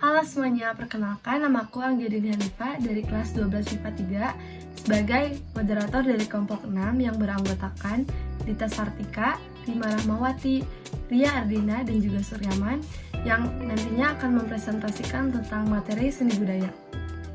Halo semuanya, perkenalkan nama aku Anggiadini Hanifa dari kelas 12 MIPA 3 sebagai moderator dari kelompok 6 yang beranggotakan Dita Sartika, Rima Rahmawati, Ria Ardina, dan juga Suryaman yang nantinya akan mempresentasikan tentang materi seni budaya.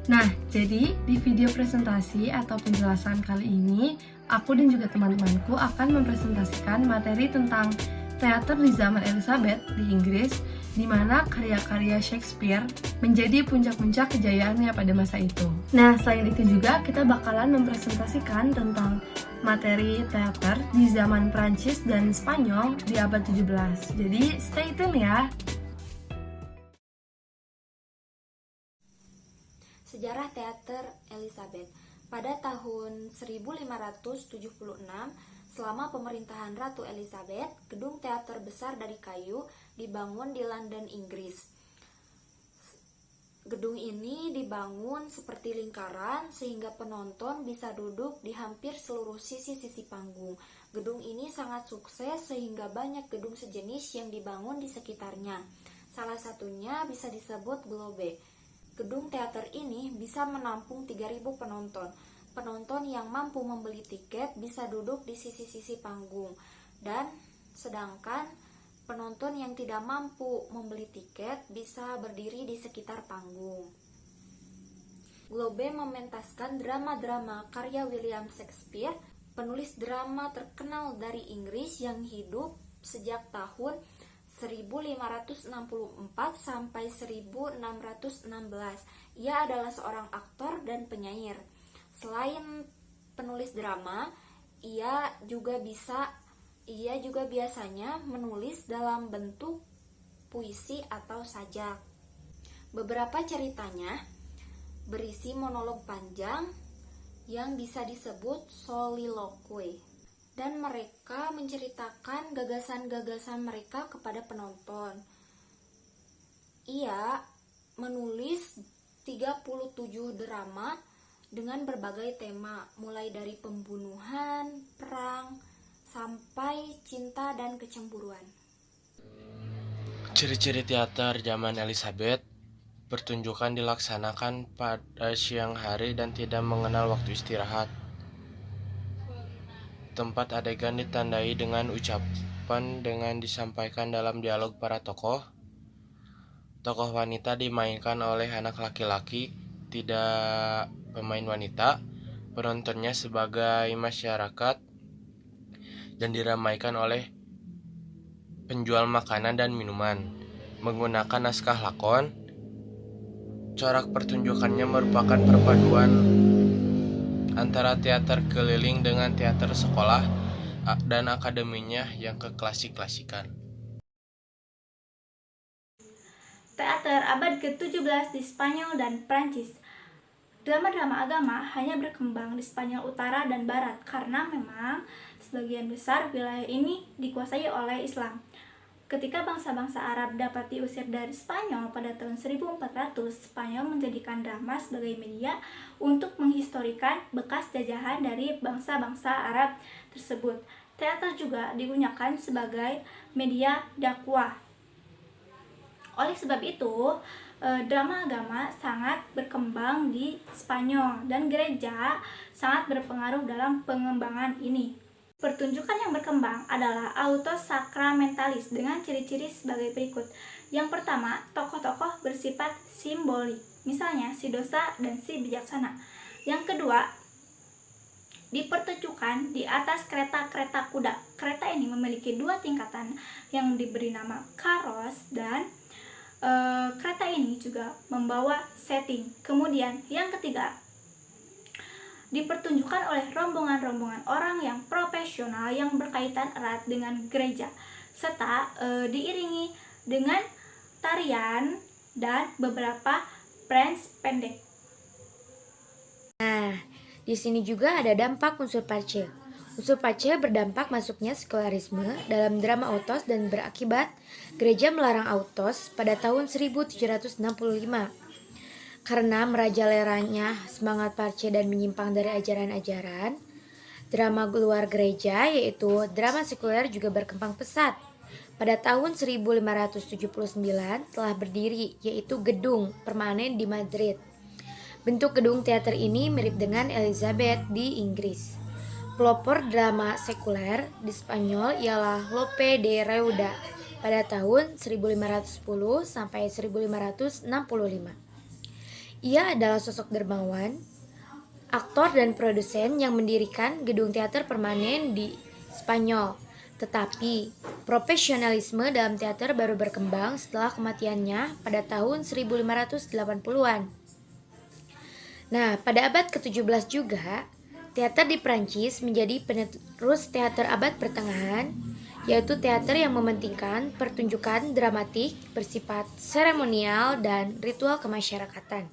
Nah, jadi di video presentasi atau penjelasan kali ini, aku dan juga teman-temanku akan mempresentasikan materi tentang teater di zaman Elizabeth di Inggris, di mana karya-karya Shakespeare menjadi puncak-puncak kejayaannya pada masa itu. Nah, selain itu juga kita bakalan mempresentasikan tentang materi teater di zaman Prancis dan Spanyol di abad 17. Jadi, stay tune ya! Sejarah teater Elizabeth. Pada tahun 1576, selama pemerintahan Ratu Elizabeth, gedung teater besar dari kayu dibangun di London, Inggris. Gedung ini dibangun seperti lingkaran sehingga penonton bisa duduk di hampir seluruh sisi-sisi panggung. Gedung ini sangat sukses sehingga banyak gedung sejenis yang dibangun di sekitarnya. Salah satunya bisa disebut Globe. Gedung teater ini bisa menampung 3.000 penonton. Penonton yang mampu membeli tiket bisa duduk di sisi-sisi panggung, dan sedangkan penonton yang tidak mampu membeli tiket bisa berdiri di sekitar panggung. Globe mementaskan drama-drama karya William Shakespeare, penulis drama terkenal dari Inggris yang hidup sejak tahun 1564 sampai 1616. Ia adalah seorang aktor dan penyair. Selain penulis drama, ia juga biasanya menulis dalam bentuk puisi atau sajak. Beberapa ceritanya berisi monolog panjang yang bisa disebut soliloquy, dan mereka menceritakan gagasan-gagasan mereka kepada penonton. Ia menulis 37 drama dengan berbagai tema, mulai dari pembunuhan, perang, sampai cinta dan kecemburuan. Ciri-ciri teater zaman Elizabeth: pertunjukan dilaksanakan pada siang hari dan tidak mengenal waktu istirahat. Tempat adegan ditandai dengan ucapan dengan disampaikan dalam dialog para tokoh. Tokoh wanita dimainkan oleh anak laki-laki, tidak pemain wanita. Penontonnya sebagai masyarakat dan diramaikan oleh penjual makanan dan minuman. Menggunakan naskah lakon, corak pertunjukannya merupakan perpaduan antara teater keliling dengan teater sekolah dan akademinya yang keklasik-klasikan. Teater abad ke-17 di Spanyol dan Prancis. Drama-drama agama hanya berkembang di Spanyol Utara dan Barat karena memang sebagian besar wilayah ini dikuasai oleh Islam. Ketika bangsa-bangsa Arab dapat diusir dari Spanyol pada tahun 1400, Spanyol menjadikan drama sebagai media untuk menghistorikan bekas jajahan dari bangsa-bangsa Arab tersebut. Teater juga digunakan sebagai media dakwah. Oleh sebab itu, drama agama sangat berkembang di Spanyol dan gereja sangat berpengaruh dalam pengembangan ini. Pertunjukan yang berkembang adalah autos sacramentalis dengan ciri-ciri sebagai berikut. Yang pertama, tokoh-tokoh bersifat simbolik, misalnya si dosa dan si bijaksana. Yang kedua, dipertunjukkan di atas kereta-kereta kuda. Kereta ini memiliki 2 tingkatan yang diberi nama karos, dan kereta ini juga membawa setting. Kemudian yang ketiga, dipertunjukkan oleh rombongan-rombongan orang yang profesional yang berkaitan erat dengan gereja, serta diiringi dengan tarian dan beberapa prance pendek. Nah, di sini juga ada dampak unsur pace. Unsur pace berdampak masuknya sekularisme dalam drama autos dan berakibat gereja melarang autos pada tahun 1765. Karena merajaleranya semangat parce dan menyimpang dari ajaran-ajaran, drama luar gereja yaitu drama sekuler juga berkembang pesat. pada tahun 1579 telah berdiri, yaitu gedung permanen di Madrid. Bentuk gedung teater ini mirip dengan Elizabeth di Inggris. Pelopor drama sekuler di Spanyol ialah Lope de Rueda pada tahun 1510 sampai 1565. Ia adalah sosok dermawan, aktor dan produsen yang mendirikan gedung teater permanen di Spanyol. Tetapi, profesionalisme dalam teater baru berkembang setelah kematiannya pada tahun 1580-an. Nah, pada abad ke-17 juga, teater di Prancis menjadi penerus teater abad pertengahan, yaitu teater yang mementingkan pertunjukan dramatik bersifat seremonial dan ritual kemasyarakatan.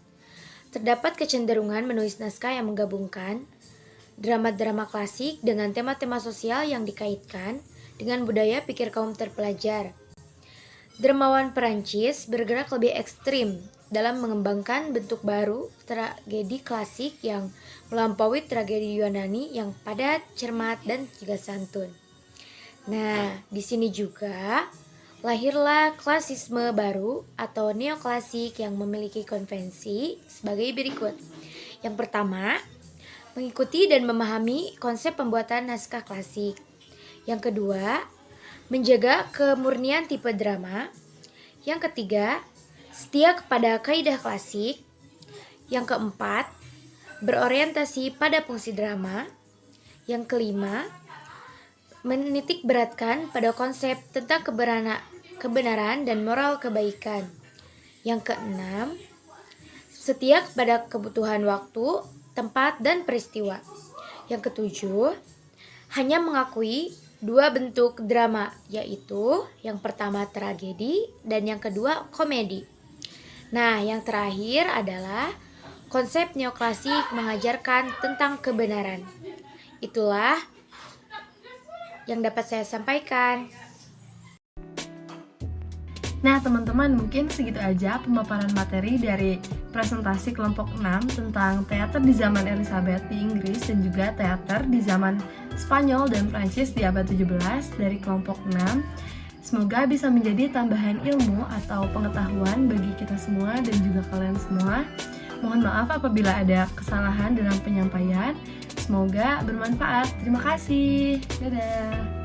Terdapat kecenderungan menulis naskah yang menggabungkan drama-drama klasik dengan tema-tema sosial yang dikaitkan dengan budaya pikir kaum terpelajar. Dermawan Perancis bergerak lebih ekstrim dalam mengembangkan bentuk baru tragedi klasik yang melampaui tragedi Yunani yang padat, cermat, dan juga santun. Nah, di sini juga lahirlah klasisme baru atau neoklasik yang memiliki konvensi sebagai berikut. Yang pertama, mengikuti dan memahami konsep pembuatan naskah klasik. Yang kedua, menjaga kemurnian tipe drama. Yang ketiga, setia kepada kaidah klasik. Yang keempat, berorientasi pada fungsi drama. Yang kelima, menitik beratkan pada konsep tentang kebenaran dan moral kebaikan. Yang keenam, setia kepada kebutuhan waktu, tempat, dan peristiwa. Yang ketujuh, hanya mengakui dua bentuk drama, yaitu yang pertama tragedi dan yang kedua komedi. Nah, yang terakhir adalah konsep neoklasik mengajarkan tentang kebenaran. Itulah yang dapat saya sampaikan. Nah teman-teman, mungkin segitu aja pemaparan materi dari presentasi kelompok 6 tentang teater di zaman Elizabeth di Inggris dan juga teater di zaman Spanyol dan Prancis di abad 17 dari kelompok 6. Semoga bisa menjadi tambahan ilmu atau pengetahuan bagi kita semua dan juga kalian semua. Mohon maaf apabila ada kesalahan dalam penyampaian. Semoga bermanfaat. Terima kasih. Dadah.